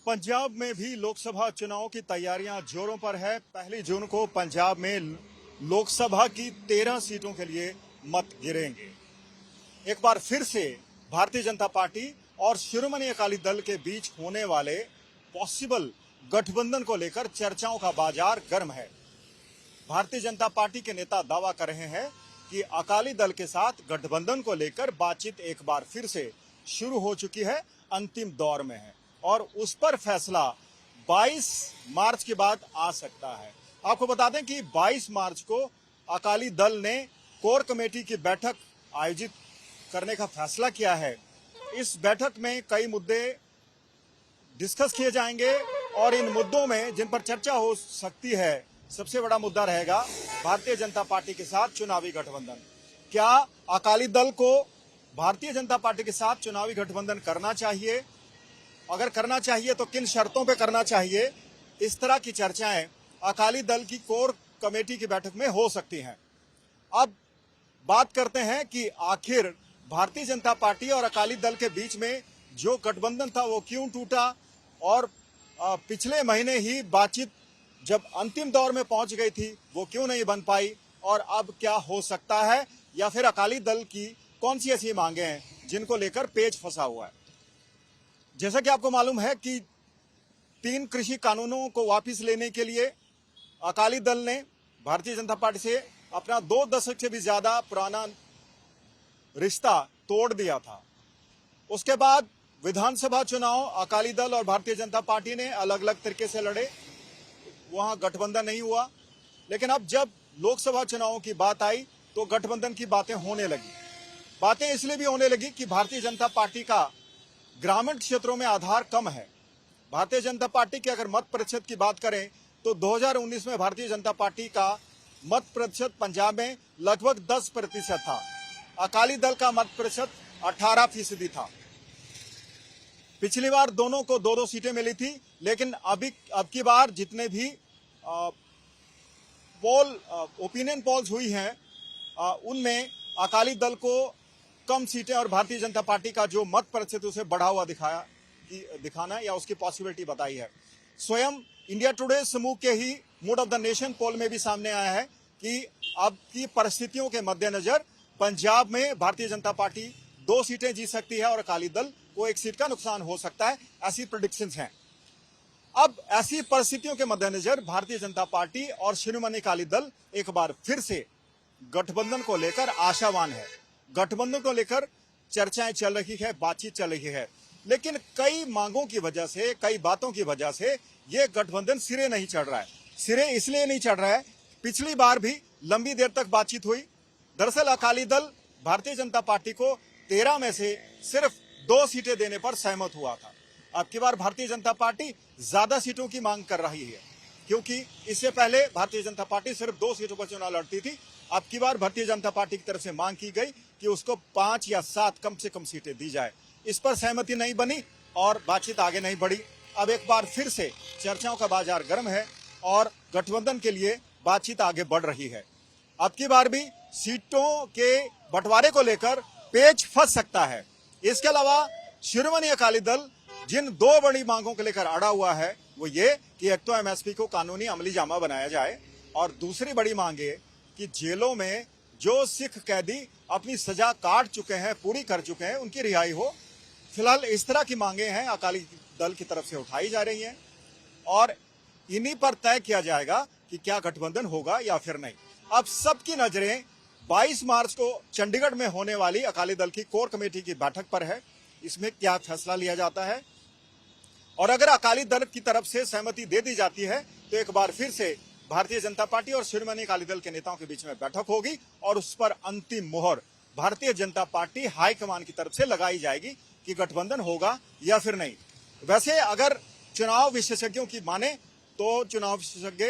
पंजाब में भी लोकसभा चुनाव की तैयारियां जोरों पर है। 1 जून को पंजाब में लोकसभा की 13 सीटों के लिए मत गिरेंगे। एक बार फिर से भारतीय जनता पार्टी और शिरोमणि अकाली दल के बीच होने वाले पॉसिबल गठबंधन को लेकर चर्चाओं का बाजार गर्म है। भारतीय जनता पार्टी के नेता दावा कर रहे हैं कि अकाली दल के साथ गठबंधन को लेकर बातचीत एक बार फिर से शुरू हो चुकी है, अंतिम दौर में है और उस पर फैसला 22 मार्च के बाद आ सकता है। आपको बता दें कि 22 मार्च को अकाली दल ने कोर कमेटी की बैठक आयोजित करने का फैसला किया है। इस बैठक में कई मुद्दे डिस्कस किए जाएंगे और इन मुद्दों में जिन पर चर्चा हो सकती है, सबसे बड़ा मुद्दा रहेगा भारतीय जनता पार्टी के साथ चुनावी गठबंधन। क्या अकाली दल को भारतीय जनता पार्टी के साथ चुनावी गठबंधन करना चाहिए? अगर करना चाहिए तो किन शर्तों पे करना चाहिए? इस तरह की चर्चाएं अकाली दल की कोर कमेटी की बैठक में हो सकती हैं। अब बात करते हैं कि आखिर भारतीय जनता पार्टी और अकाली दल के बीच में जो गठबंधन था वो क्यों टूटा और पिछले महीने ही बातचीत जब अंतिम दौर में पहुंच गई थी वो क्यों नहीं बन पाई और अब क्या हो सकता है, या फिर अकाली दल की कौन सी ऐसी मांगे हैं जिनको लेकर पेच फंसा हुआ है। जैसा कि आपको मालूम है कि 3 कृषि कानूनों को वापस लेने के लिए अकाली दल ने भारतीय जनता पार्टी से अपना 2 दशक से भी ज्यादा पुराना रिश्ता तोड़ दिया था। उसके बाद विधानसभा चुनाव अकाली दल और भारतीय जनता पार्टी ने अलग अलग तरीके से लड़े, वहां गठबंधन नहीं हुआ। लेकिन अब जब लोकसभा चुनावों की बात आई तो गठबंधन की बातें होने लगी। बातें इसलिए भी होने लगी कि भारतीय जनता पार्टी का ग्रामीण क्षेत्रों में आधार कम है। भारतीय जनता पार्टी के अगर मत प्रतिशत की बात करें तो 2019 में भारतीय जनता पार्टी का मत प्रतिशत पंजाब में लगभग 10% था। अकाली दल का मत प्रतिशत 18% था। पिछली बार दोनों को 2-2 सीटें मिली थी, लेकिन अब की बार जितने भी ओपिनियन पोल्स हुई हैं उनमें अकाली दल को कम सीटें और भारतीय जनता पार्टी का जो मत प्रतिशत उसे बढ़ा हुआ दिखाना या उसकी पॉसिबिलिटी बताई है। स्वयं इंडिया टुडे समूह के ही मूड ऑफ द नेशन पोल में भी सामने आया है कि अब की परिस्थितियों के मद्देनजर पंजाब में भारतीय जनता पार्टी 2 सीटें जीत सकती है और अकाली दल को 1 सीट का नुकसान हो सकता है, ऐसी प्रेडिक्शंस हैं। अब ऐसी परिस्थितियों के मद्देनजर भारतीय जनता पार्टी और शिरोमणि अकाली दल एक बार फिर से गठबंधन को लेकर आशावान है। गठबंधन को लेकर चर्चाएं चल रही है, बातचीत चल रही है, लेकिन कई मांगों की वजह से, कई बातों की वजह से यह गठबंधन सिरे नहीं चढ़ रहा है। सिरे इसलिए नहीं चढ़ रहा है, पिछली बार भी लंबी देर तक बातचीत हुई। दरअसल अकाली दल भारतीय जनता पार्टी को 13 में से सिर्फ 2 सीटें देने पर सहमत हुआ था। अब की बार भारतीय जनता पार्टी ज्यादा सीटों की मांग कर रही है, क्योंकि इससे पहले भारतीय जनता पार्टी सिर्फ 2 सीटों पर चुनाव लड़ती थी। अब की बार भारतीय जनता पार्टी की तरफ से मांग की गई कि उसको 5 या 7 कम से कम सीटें दी जाए। इस पर सहमति नहीं बनी और बातचीत आगे नहीं बढ़ी। अब एक बार फिर से चर्चाओं का बाजार गर्म है और गठबंधन के लिए बातचीत आगे बढ़ रही है। अब की बार भी सीटों के बंटवारे को लेकर पेच फंस सकता है। इसके अलावा शिरोमणि अकाली दल जिन 2 बड़ी मांगों को लेकर अड़ा हुआ है वो ये कि एक तो एमएसपी को कानूनी अमली जामा बनाया जाए और दूसरी बड़ी मांग है कि जेलों में जो सिख कैदी अपनी सजा काट चुके हैं, पूरी कर चुके हैं, उनकी रिहाई हो। फिलहाल इस तरह की मांगे हैं अकाली दल की तरफ से उठाई जा रही हैं और इन्हीं पर तय किया जाएगा कि क्या गठबंधन होगा या फिर नहीं। अब सबकी नजरें 22 मार्च को चंडीगढ़ में होने वाली अकाली दल की कोर कमेटी की बैठक पर है। इसमें क्या फैसला लिया जाता है और अगर अकाली दल की तरफ से सहमति दे दी जाती है तो एक बार फिर से भारतीय जनता पार्टी और शिरोमणि अकाली दल के नेताओं के बीच में बैठक होगी और उस पर अंतिम मुहर भारतीय जनता पार्टी हाईकमान की तरफ से लगाई जाएगी कि गठबंधन होगा या फिर नहीं। वैसे अगर चुनाव विशेषज्ञों की माने तो चुनाव विशेषज्ञ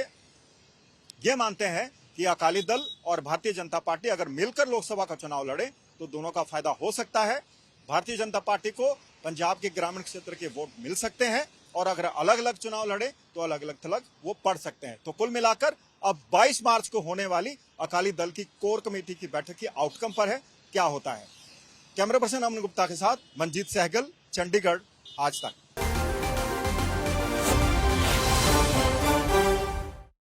ये मानते हैं कि अकाली दल और भारतीय जनता पार्टी अगर मिलकर लोकसभा का चुनाव लड़े तो दोनों का फायदा हो सकता है। भारतीय जनता पार्टी को पंजाब के ग्रामीण क्षेत्र के वोट मिल सकते हैं और अगर अलग अलग चुनाव लड़े तो अलग अलग थलग वो पड़ सकते हैं। तो कुल मिलाकर अब 22 मार्च को होने वाली अकाली दल की कोर कमेटी की बैठक की आउटकम पर है क्या होता है। कैमरा पर्सन अमन गुप्ता के साथ मंजीत सहगल, चंडीगढ़, आज तक।